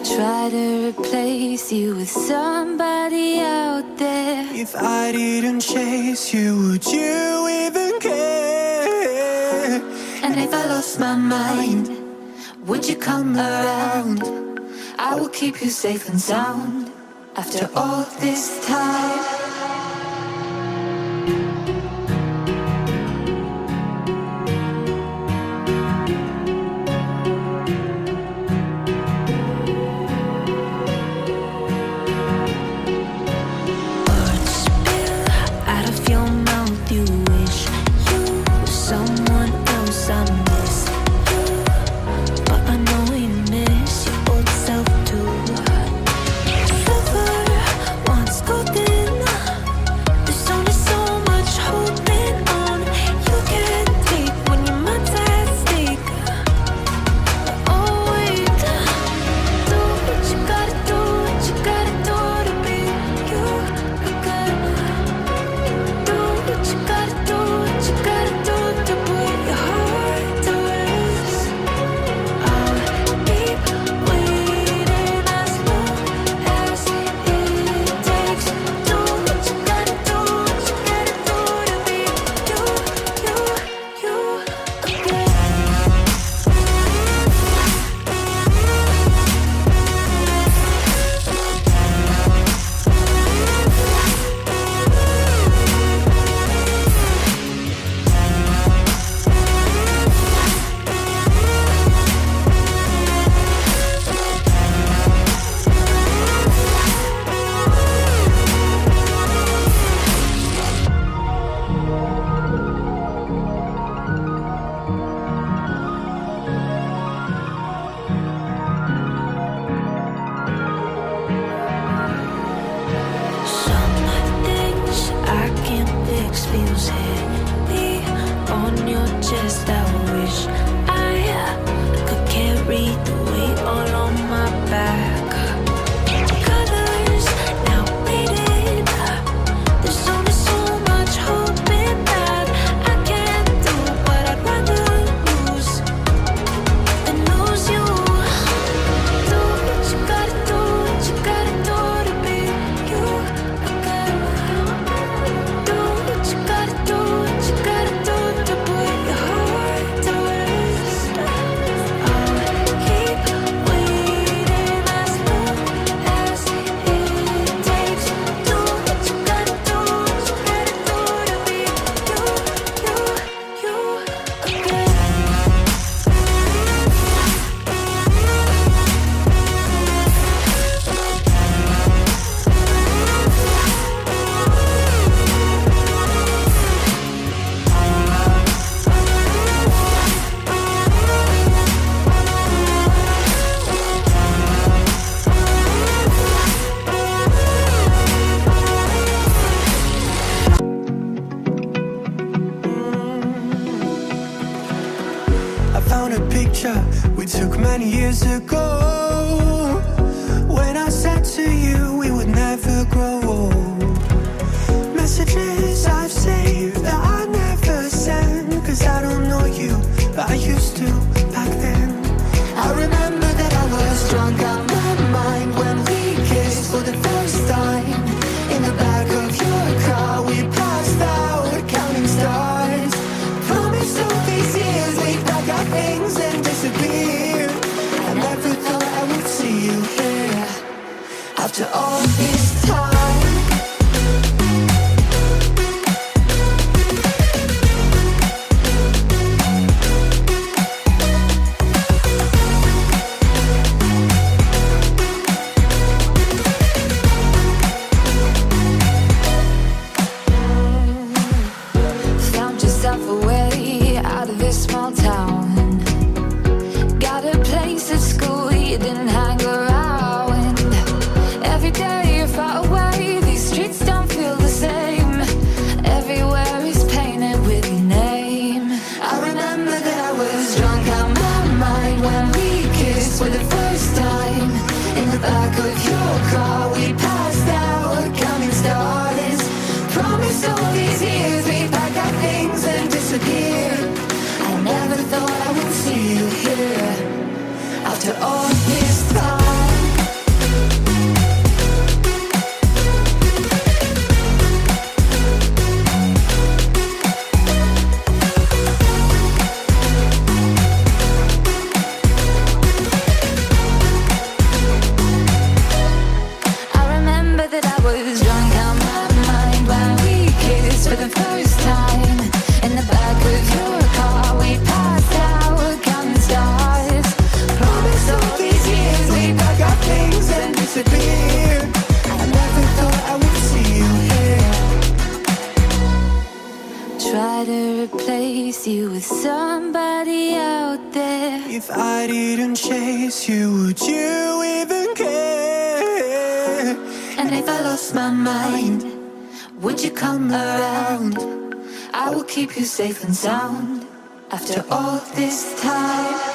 try to replace you with somebody out there. If I didn't chase you, would you even care? And if I lost my mind, would you come around? I will keep you safe and sound after all this time. Feels heavy on your chest. I wish I could carry the weight all on my back. Colors now faded. There's only so much hope in that. I can't do what I'd rather lose than lose you. Do what you gotta do, what you gotta do to be you again. Do what you gotta do, what you gotta do to put your heart to rest. I'll keep waiting as long as it takes. Do what you gotta do, what you gotta do to be you again. I found a picture we took many years ago, when I said to you we would never grow old. Messages I've saved that I never sent, cause I don't know you, but I used to back then. I remember that I was drunk out my mind when we kissed for the first time. In the back of your car we passed out counting stars. Promised all these years we'd pack our things and disappear. I never thought I would see you here after all this time. Found yourself a way out of this small town. Got a place at school you didn't hang around. Every day you're if I didn't chase you, would you even care? And if I lost my mind, would you come around? I will keep you safe and sound after all this time.